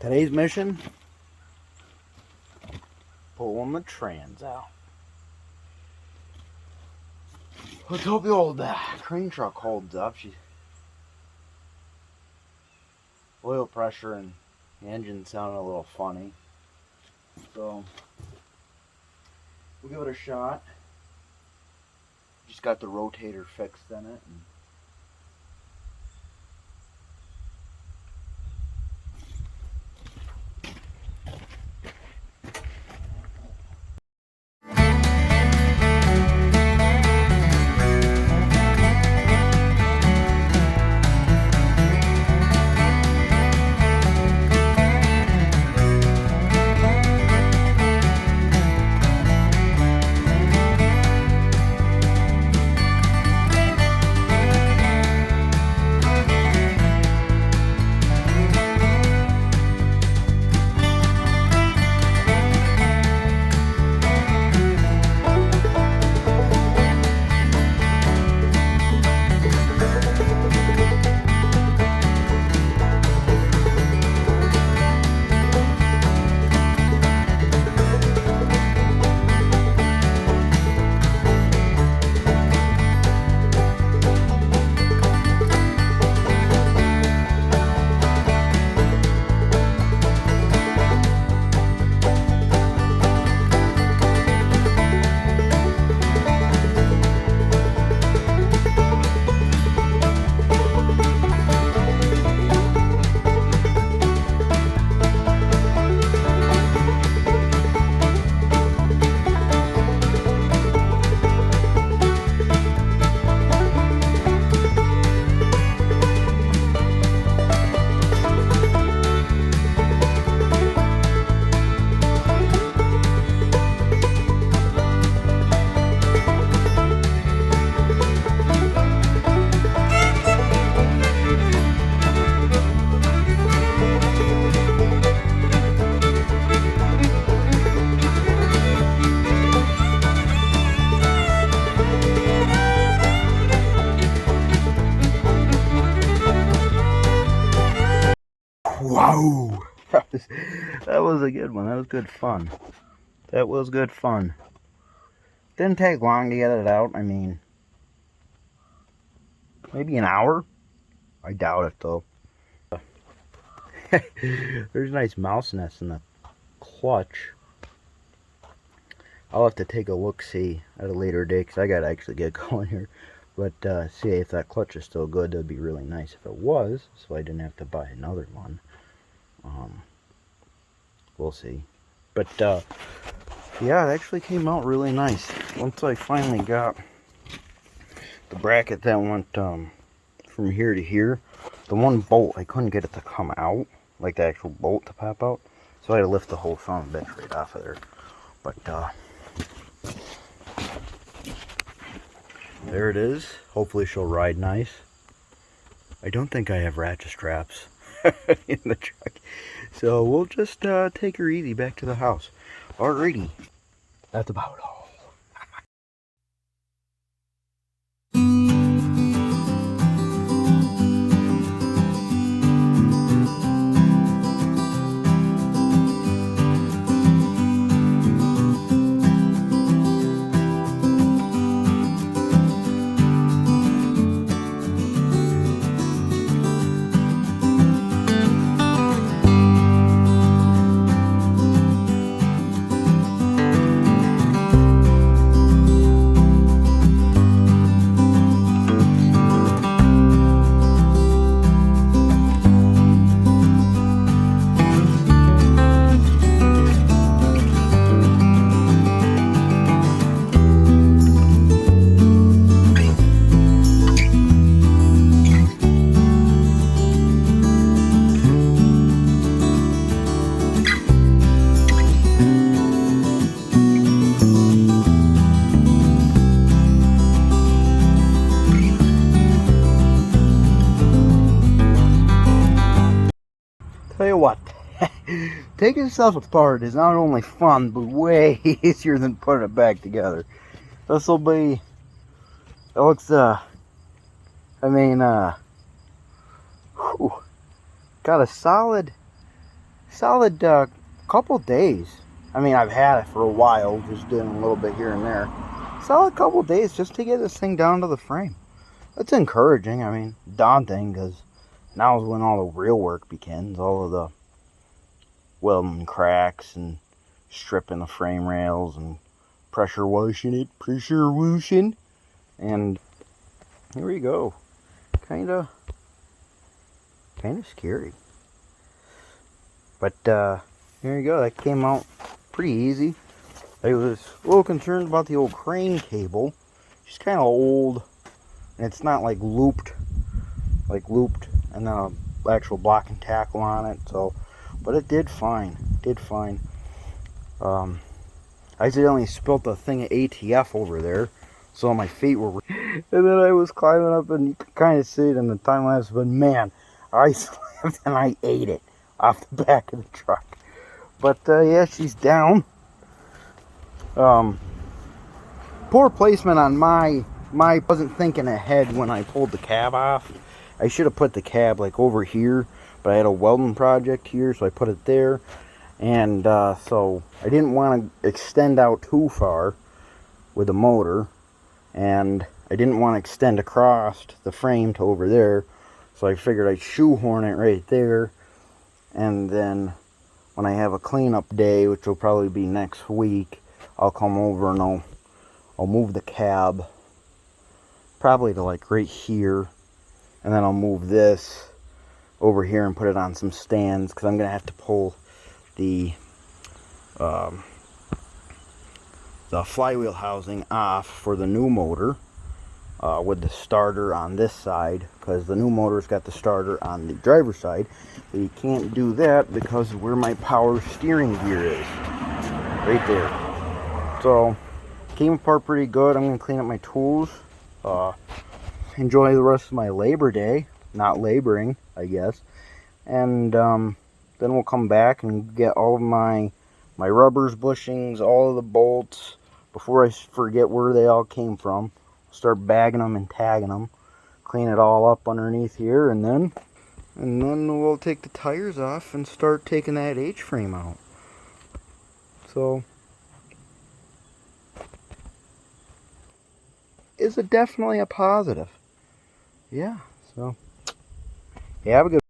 Today's mission, pulling the trans out. Let's hope the old crane truck holds up. Oil pressure and the engine sounded a little funny. So, we'll give it a shot. Just got the rotator fixed in it. Wow! That was a good one. That was good fun. That was good fun. Didn't take long to get it out. I mean, maybe an hour? I doubt it though. There's a nice mouse nest in the clutch. I'll have to take a look-see at a later day because I gotta actually get going here. But see if that clutch is still good. That'd be really nice if it was, so I didn't have to buy another one. We'll see. But yeah, it actually came out really nice once I finally got the bracket that went from here to here. The one bolt, I couldn't get it to come out, like the actual bolt to pop out, so I had to lift the whole front bench right off of there. But there it is. Hopefully she'll ride nice. I don't think I have ratchet straps in the truck, so we'll just take her easy back to the house. Alrighty, that's about all. Tell you what, taking stuff apart is not only fun, but way easier than putting it back together. This will be, it looks, got a solid solid couple days. I mean, I've had it for a while, just doing a little bit here and there. Solid couple days just to get this thing down to the frame. That's encouraging. I mean, daunting, because now is when all the real work begins. All of the welding cracks and stripping the frame rails and pressure washing. And here we go. Kinda scary. But here you go. That came out pretty easy. I was a little concerned about the old crane cable. It's kind of old, and it's not like looped, and then an actual block and tackle on it. So, but it did fine. I accidentally spilt a thing of ATF over there, so my feet were. And then I was climbing up, and you could kind of see it in the time lapse. But man, I slipped and I ate it off the back of the truck. But yeah, she's down. Poor placement on my wasn't thinking ahead when I pulled the cab off. I should have put the cab like over here, but I had a welding project here, so I put it there. And so I didn't want to extend out too far with the motor, and I didn't want to extend across the frame to over there, so I figured I'd shoehorn it right there. And then when I have a cleanup day, which will probably be next week, I'll come over and I'll move the cab probably to like right here, and then I'll move this over here and put it on some stands, because I'm gonna have to pull the flywheel housing off for the new motor with the starter on this side, because the new motor's got the starter on the driver's side. But you can't do that because of where my power steering gear is, right there. So came apart pretty good. I'm gonna clean up my tools, enjoy the rest of my Labor Day, not laboring, I guess, and then we'll come back and get all of my rubbers, bushings, all of the bolts. Before I forget where they all came from, start bagging them and tagging them, clean it all up underneath here, and then we'll take the tires off and start taking that H-frame out. So it's definitely a positive. Yeah, so yeah, have a good